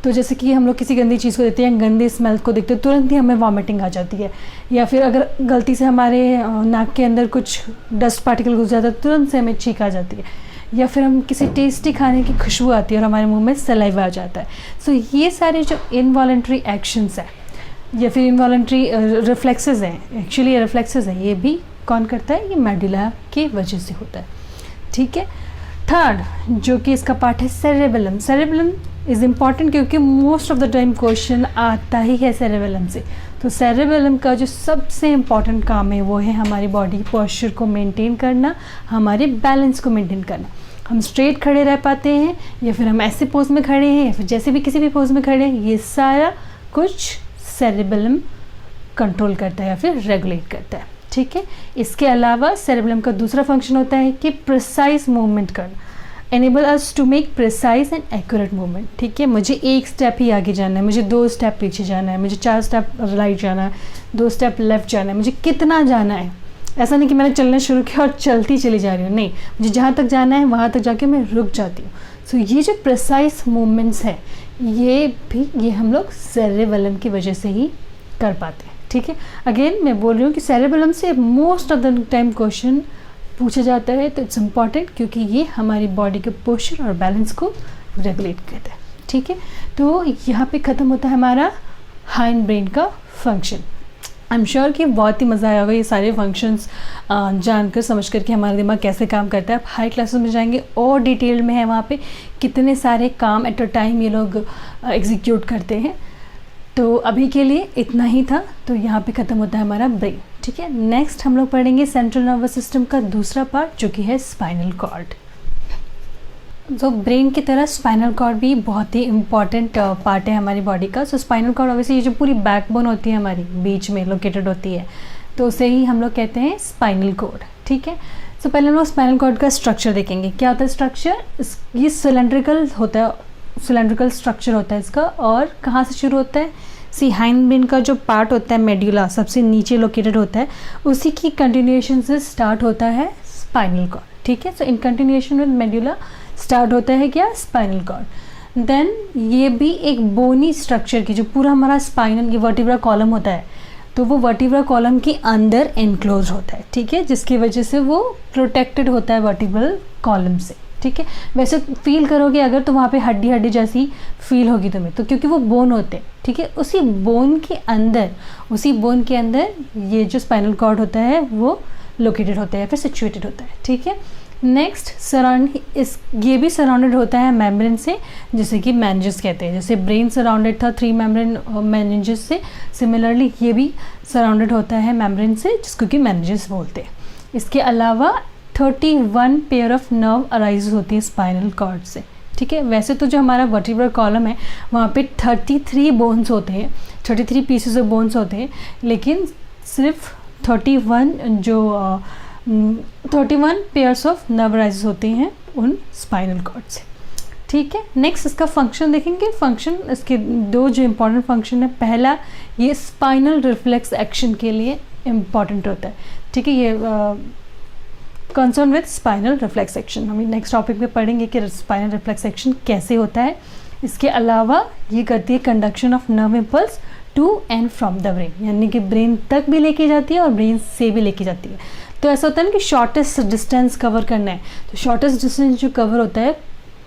तो जैसे कि हम लोग किसी गंदी चीज़ को देखते हैं, गंदी स्मेल को देखते हैं, तुरंत ही हमें वॉमिटिंग आ जाती है। या फिर अगर गलती से हमारे नाक के अंदर कुछ डस्ट पार्टिकल घुस जाता है, तुरंत से हमें छींक आ जाती है। या फिर हम किसी टेस्टी खाने की खुशबू आती है और हमारे मुंह में सलाइवा आ जाता है। सो ये सारे जो इनवॉलंटरी एक्शंस हैं या फिर इनवॉलंटरी रिफ्लेक्सेस हैं, एक्चुअली ये रिफ्लेक्सेस हैं, ये भी कौन करता है, ये मेडुला की वजह से होता है, ठीक है। थर्ड जो कि इसका पार्ट है सेरेबेलम। सेरेबेलम इज़ इम्पॉर्टेंट क्योंकि most of the time question आता ही है सेरेबेलम से। तो सेरेबेलम का जो सबसे इम्पॉर्टेंट काम है वो है हमारी बॉडी पोस्चर को मेंटेन करना, हमारे बैलेंस को मेंटेन करना। हम स्ट्रेट खड़े रह पाते हैं या फिर हम ऐसे पोज में खड़े हैं या फिर जैसे भी किसी भी पोज में खड़े हैं, ये सारा कुछ सेरेबेलम कंट्रोल करता है या फिर रेगुलेट करता है, ठीक है। इसके अलावा सेरेबेलम का दूसरा फंक्शन होता है कि प्रिसाइज मूवमेंट करना। enable us to make precise and accurate movement. ठीक है, मुझे एक स्टेप ही आगे जाना है, मुझे 2 स्टेप पीछे जाना है, मुझे 4 स्टेप राइट जाना है, 2 स्टेप लेफ्ट जाना है, मुझे कितना जाना है। ऐसा नहीं कि मैंने चलना शुरू किया और चलती चली जा रही हूँ, नहीं, मुझे जहाँ तक जाना है वहाँ तक जाके मैं रुक जाती हूँ। सो ये जो प्रिसाइज मूवमेंट्स है ये हम लोग सेरेबेलम की वजह से ही कर पाते हैं। ठीक है, अगेन मैं बोल रही हूँ कि सेरेबेलम से most of the time question पूछा जाता है, तो इट्स इम्पॉर्टेंट क्योंकि ये हमारी बॉडी के पोस्चर और बैलेंस को रेगुलेट करता है। ठीक है, तो यहाँ पे ख़त्म होता है हमारा हाइंड ब्रेन का फंक्शन। आई एम श्योर कि बहुत ही मज़ा आया होगा ये सारे फंक्शंस जानकर समझ कर कि हमारा दिमाग कैसे काम करता है। आप हाई क्लासेस में जाएंगे और डिटेल में है वहाँ पे कितने सारे काम एट अ टाइम ये लोग एग्जीक्यूट करते हैं। तो अभी के लिए इतना ही था, तो यहाँ पे ख़त्म होता है हमारा ब्रेन। ठीक है, नेक्स्ट हम लोग पढ़ेंगे सेंट्रल नर्वस सिस्टम का दूसरा पार्ट जो कि है स्पाइनल कॉर्ड। तो ब्रेन की तरह स्पाइनल कॉर्ड भी बहुत ही इम्पॉर्टेंट पार्ट है हमारी बॉडी का। सो स्पाइनल कॉर्ड ऑब्वियसली ये जो पूरी बैकबोन होती है हमारी बीच में लोकेटेड होती है, तो उसे ही हम लोग कहते हैं स्पाइनल कॉर्ड। ठीक है, सो पहले हम लोग स्पाइनल कॉर्ड का स्ट्रक्चर देखेंगे। क्या होता है स्ट्रक्चर? ये सिलेंड्रिकल होता है, सिलेंड्रिकल स्ट्रक्चर होता है इसका। और कहाँ से शुरू होता है? सी हाइंड ब्रेन का जो पार्ट होता है मेड्यूला सबसे नीचे लोकेटेड होता है, उसी की कंटिन्यूएशन से स्टार्ट होता है स्पाइनल कॉर्ड। ठीक है, so in continuation with medulla start होता है क्या? Spinal cord. देन ये भी एक बोनी स्ट्रक्चर की, जो पूरा हमारा स्पाइनल ये वर्टिब्रा कॉलम होता है, तो वो वर्टिब्रा कॉलम के अंदर एनक्लोज होता है। ठीक है, जिसकी वजह से वो प्रोटेक्टेड होता है वर्टिब्रल कॉलम से। ठीक है, वैसे फील करोगे अगर तो वहाँ पे हड्डी हड्डी जैसी फील होगी तुम्हें, तो क्योंकि वो बोन होते हैं। ठीक है, उसी बोन के अंदर ये जो स्पाइनल कॉर्ड होता है वो लोकेटेड होता है, फिर सिचुएटेड होता है। ठीक है, नेक्स्ट ये भी सराउंडेड होता है मेम्ब्रेन से, जैसे कि मेनिंजेस कहते हैं। जैसे ब्रेन सराउंडेड था 3 मेम्ब्रेन मेनिंजेस से, सिमिलरली ये भी सराउंडेड होता है मेम्ब्रेन से, जिसको कि मेनिंजेस बोलते हैं। इसके अलावा 31 पेयर ऑफ नर्व अराइज होती है स्पाइनल कॉर्ड से। ठीक है, वैसे तो जो हमारा वर्टिब्रल कॉलम है वहाँ पे 33 बोन्स होते हैं, 33 पीसेस ऑफ बोन्स होते हैं, लेकिन सिर्फ 31 पेयर्स ऑफ नर्व अराइज होते हैं उन स्पाइनल कॉर्ड से। ठीक है, नेक्स्ट इसका फंक्शन देखेंगे। फंक्शन इसके 2 जो इम्पॉर्टेंट फंक्शन है, पहला ये स्पाइनल रिफ्लेक्स एक्शन के लिए इम्पॉर्टेंट होता है। ठीक है, ये concern with spinal reflex action हम नेक्स्ट टॉपिक में पढ़ेंगे कि स्पाइनल रिफ्लेक्स एक्शन कैसे होता है। इसके अलावा ये करती है conduction of nerve impulse to and from the brain, यानी कि ब्रेन तक भी लेके जाती है और ब्रेन से भी लेके जाती है। तो ऐसा होता है ना कि शॉर्टेस्ट डिस्टेंस कवर करना है, तो शॉर्टेस्ट डिस्टेंस जो कवर होता है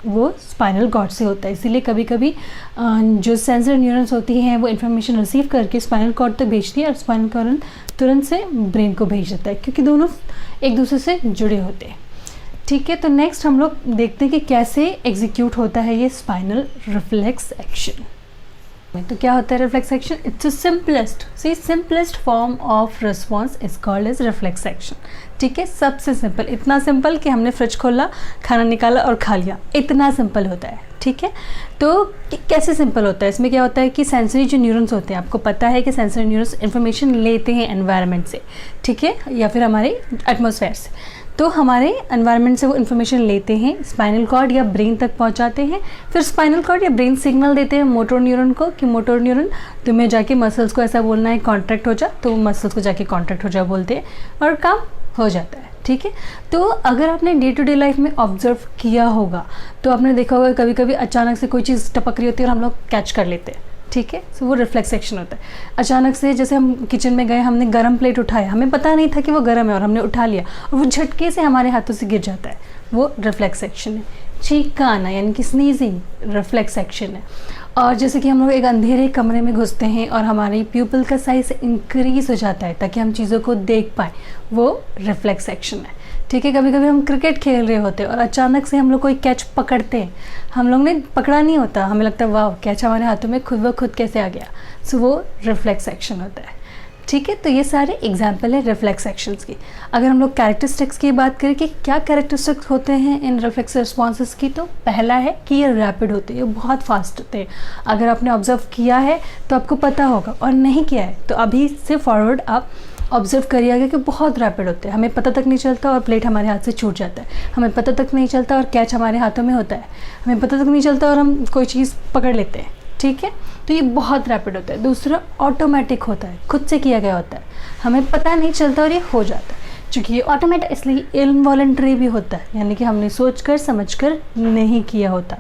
वो स्पाइनल कॉर्ड से होता है। इसीलिए कभी कभी जो सेंसर न्यूरॉन्स होती हैं वो इन्फॉर्मेशन रिसीव करके स्पाइनल कॉर्ड तक भेजती है और स्पाइनल कॉर्ड तुरंत से ब्रेन को भेज देता है, क्योंकि दोनों एक दूसरे से जुड़े होते हैं। ठीक है, तो नेक्स्ट हम लोग देखते हैं कि कैसे एग्जीक्यूट होता है ये स्पाइनल रिफ्लेक्स एक्शन। तो क्या होता है reflex action? It's simplest form of response is called as reflex action. ठीक है, सबसे सिंपल, इतना सिंपल कि हमने फ्रिज खोला, खाना निकाला और खा लिया, इतना सिंपल होता है। ठीक है, तो कैसे सिंपल होता है? इसमें क्या होता है कि सेंसरी जो न्यूरॉन्स होते हैं, आपको पता है कि सेंसरी न्यूरॉन्स इन्फॉर्मेशन लेते हैं एनवायरनमेंट से, ठीक है, या फिर हमारे एटमॉस्फेयर से। तो हमारे एनवायरनमेंट से वो इन्फॉर्मेशन लेते हैं, स्पाइनल कॉर्ड या ब्रेन तक पहुंचाते हैं, फिर स्पाइनल कॉर्ड या ब्रेन सिग्नल देते हैं मोटर न्यूरॉन को कि मोटर न्यूरॉन तुम्हें जाके मसल्स को ऐसा बोलना है कॉन्ट्रैक्ट हो जा, तो मसल्स को जाके कॉन्ट्रैक्ट हो जा बोलते हैं और काम हो जाता है। ठीक है, तो अगर आपने डे टू डे लाइफ में ऑब्जर्व किया होगा तो आपने देखा होगा कभी कभी अचानक से कोई चीज़ टपक रही होती है और हम लोग कैच कर लेते हैं। ठीक है, सो वो रिफ्लेक्स एक्शन होता है। अचानक से जैसे हम किचन में गए, हमने गरम प्लेट उठाया, हमें पता नहीं था कि वो गरम है और हमने उठा लिया और वो झटके से हमारे हाथों से गिर जाता है, वो रिफ्लेक्स एक्शन है। छींका आना यानी कि स्नीजिंग रिफ्लेक्स एक्शन है। और जैसे कि हम लोग एक अंधेरे कमरे में घुसते हैं और हमारी प्यूपिल का साइज इंक्रीज हो जाता है ताकि हम चीज़ों को देख पाएँ, वो रिफ्लेक्स एक्शन है। ठीक है, कभी कभी हम क्रिकेट खेल रहे होते हैं और अचानक से हम लोग कोई कैच पकड़ते हैं, हम लोग ने पकड़ा नहीं होता, हमें लगता है वाह कैच हमारे हाथों में खुद ब खुद कैसे आ गया, सो वो रिफ्लेक्स एक्शन होता है। ठीक है, तो ये सारे एग्जाम्पल है रिफ्लेक्स एक्शंस की। अगर हम लोग कैरेक्टरिस्टिक्स की बात करें कि क्या कैरेक्टरिस्टिक्स होते हैं इन रिफ्लेक्स रिस्पॉन्सेस की, तो पहला है कि ये रैपिड होते हैं, ये बहुत फास्ट होते हैं। अगर आपने ऑब्जर्व किया है तो आपको पता होगा, और नहीं किया है तो अभी से फॉरवर्ड आप ऑब्जर्व करिएगा कि बहुत रैपिड होते हैं, हमें पता तक नहीं चलता और प्लेट हमारे हाथ से छूट जाता है, हमें पता तक नहीं चलता और कैच हमारे हाथों में होता है, हमें पता तक नहीं चलता और हम कोई चीज़ पकड़ लेते हैं, ठीक है। तो ये बहुत रैपिड होता है। दूसरा ऑटोमेटिक होता है, खुद से किया गया होता है, हमें पता नहीं चलता और ये हो जाता है। चूँकि ये ऑटोमेटिक इसलिए इनवॉलंटरी भी होता है, यानी कि हमने सोच कर समझ कर नहीं किया होता।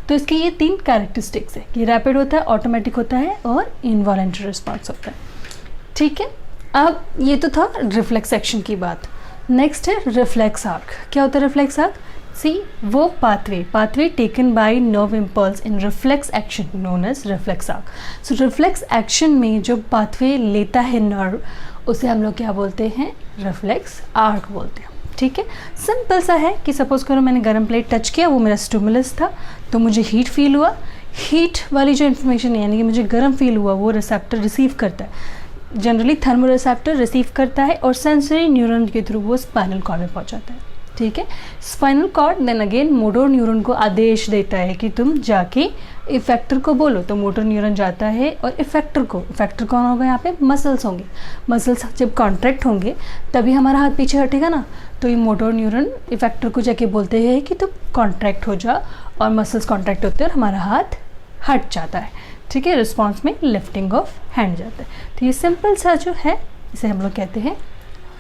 तो इसके ये 3 कैरेक्टरिस्टिक्स है कि रैपिड होता है, ऑटोमेटिक होता है और इनवॉलंटरी रिस्पॉन्स होता है, ठीक है। अब ये तो था रिफ्लेक्स एक्शन की बात। नेक्स्ट है रिफ्लेक्स आर्क। क्या होता है रिफ्लेक्स आर्क? सी वो pathway taken by nerve impulse in reflex action known as reflex arc. So reflex action में जो पाथवे लेता है नर्व, उसे हम लोग क्या बोलते हैं? रिफ्लेक्स आर्क बोलते हैं, ठीक है। सिंपल सा है कि सपोज करो मैंने गर्म प्लेट टच किया, वो मेरा स्टिमुलस था, तो मुझे हीट फील हुआ। हीट वाली जो इन्फॉर्मेशन है, यानी कि मुझे गर्म फील हुआ, वो रिसेप्टर रिसीव करता है, जनरली थर्मो रिसेप्टर रिसीव करता है और सेंसरी न्यूरॉन के थ्रू वो स्पाइनल कॉर्ड में पहुंचाता है, ठीक है। Spinal cord then again motor neuron को आदेश देता है कि तुम जाके इफेक्टर को बोलो, तो मोटर न्यूरॉन जाता है और इफेक्टर कौन होगा यहाँ पे? मसल्स होंगे। मसल्स जब कॉन्ट्रैक्ट होंगे तभी हमारा हाथ पीछे हटेगा ना, तो ये मोटर न्यूरॉन इफेक्टर को जाके बोलते हैं कि तुम कॉन्ट्रैक्ट हो जा, और मसल्स कॉन्ट्रैक्ट होते हैं और हमारा हाथ हट जाता है, ठीक है। रिस्पॉन्स में लिफ्टिंग ऑफ हैंड जाता है। तो ये सिंपल सा जो है इसे हम लोग कहते हैं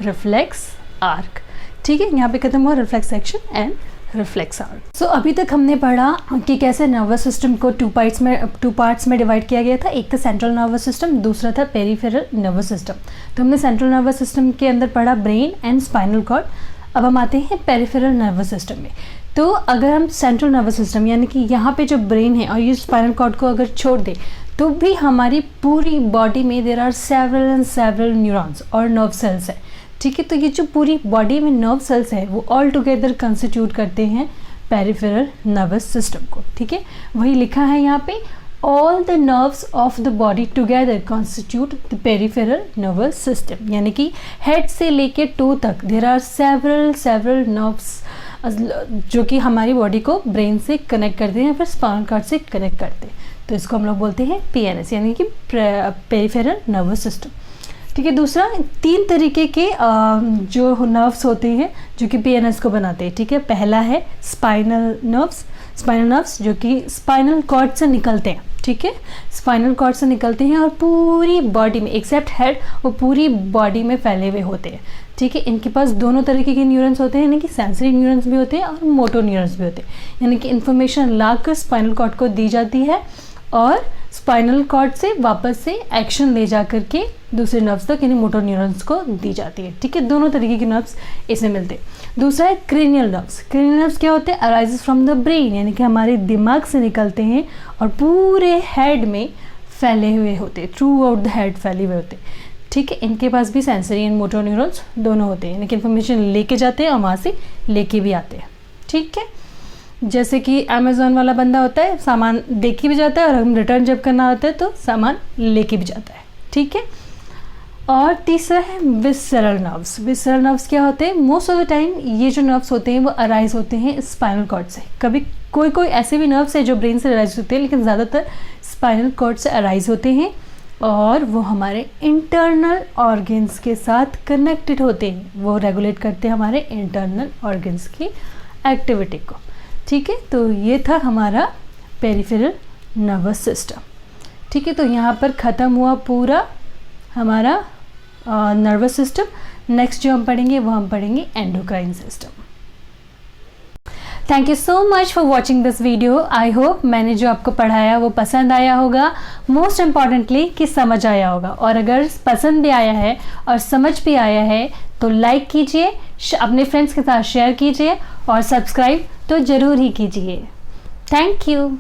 रिफ्लेक्स आर्क, ठीक है। यहाँ पे खत्म हुआ reflex action and reflex arc. So अभी तक हमने पढ़ा कि कैसे नर्वस सिस्टम को 2 पार्ट्स में डिवाइड किया गया था। एक था सेंट्रल नर्वस सिस्टम, दूसरा था पेरिफेरल नर्वस सिस्टम। तो हमने सेंट्रल नर्वस सिस्टम के अंदर पढ़ा ब्रेन एंड स्पाइनल कॉर्ड। अब हम आते हैं पेरिफेरल नर्वस सिस्टम में। तो अगर हम सेंट्रल नर्वस सिस्टम यानी कि यहाँ पे जो ब्रेन है और ये स्पाइनल कॉर्ड को अगर छोड़ दे, तो भी हमारी पूरी बॉडी में देयर आर सेवरल न्यूरॉन्स और नर्व सेल्स है, ठीक है। तो ये जो पूरी बॉडी में नर्व सेल्स है वो ऑल टुगेदर कंस्टिट्यूट करते हैं पेरिफेरल नर्वस सिस्टम को, ठीक है। वही लिखा है यहाँ पे, all the nerves of the body together constitute the peripheral nervous system, यानी कि हेड से लेके टो तक देयर आर सेवरल नर्व्स जो कि हमारी बॉडी को ब्रेन से कनेक्ट करते हैं या फिर स्पाइनल कॉर्ड से कनेक्ट करते हैं। तो इसको हम लोग बोलते हैं PNS, यानी कि पेरिफेरल नर्वस सिस्टम, ठीक है। दूसरा 3 तरीके के जो नर्व्स होते हैं जो कि PNS को बनाते हैं, ठीक है। पहला है स्पाइनल नर्व्स जो कि स्पाइनल कॉर्ड से निकलते हैं, ठीक है। स्पाइनल कॉर्ड से निकलते हैं और पूरी बॉडी में एक्सेप्ट हेड वो पूरी बॉडी में फैले हुए होते हैं, ठीक है। इनके पास दोनों तरीके के न्यूरॉन्स होते हैं, यानी कि सेंसरी न्यूरॉन्स भी होते हैं और मोटर न्यूरॉन्स भी होते हैं, यानी कि इन्फॉर्मेशन लाकर स्पाइनल कॉर्ड को दी जाती है और स्पाइनल कॉर्ड से वापस से एक्शन ले जा करके दूसरे नर्व्स तक यानी मोटर न्यूरॉन्स को दी जाती है, ठीक है। दोनों तरीके के नर्व्स इसमें मिलते हैं। दूसरा है क्रेनियल नर्व्स क्या होते हैं? अराइजेस फ्रॉम द ब्रेन, यानी कि हमारे दिमाग से निकलते हैं और पूरे हेड में फैले हुए होते हैं, थ्रू आउट द हेड फैले हुए होते हैं, ठीक है। इनके पास भी सेंसरी एंड मोटर न्यूरॉन्स दोनों होते हैं, यानी कि इन्फॉर्मेशन लेके जाते हैं और वहाँ से लेके भी आते हैं, ठीक है। जैसे कि अमेज़ॉन वाला बंदा होता है, सामान दे के भी जाता है और हम रिटर्न जब करना होता है तो सामान लेके भी जाता है, ठीक है। और तीसरा है विसरल नर्व्स क्या होते हैं? मोस्ट ऑफ द टाइम ये जो नर्व्स होते हैं वो अराइज होते हैं स्पाइनल कॉर्ड से। कभी कोई ऐसे भी नर्व्स है जो ब्रेन से अराइज होते हैं, लेकिन ज़्यादातर स्पाइनल कॉर्ड से अराइज होते हैं और वो हमारे इंटरनल ऑर्गन्स के साथ कनेक्टेड होते हैं, वो रेगुलेट करते हैं हमारे इंटरनल ऑर्गन्स की एक्टिविटी को, ठीक है। तो ये था हमारा पेरिफेरल नर्वस सिस्टम, ठीक है। तो यहाँ पर ख़त्म हुआ पूरा हमारा नर्वस सिस्टम। नेक्स्ट जो हम पढ़ेंगे वो हम पढ़ेंगे endocrine system. Thank you so much for watching this video. I hope मैंने जो आपको पढ़ाया वो पसंद आया होगा, मोस्ट इम्पॉर्टेंटली कि समझ आया होगा। और अगर पसंद भी आया है और समझ भी आया है तो लाइक कीजिए, अपने फ्रेंड्स के साथ शेयर कीजिए और सब्सक्राइब तो ज़रूर ही कीजिए। Thank you.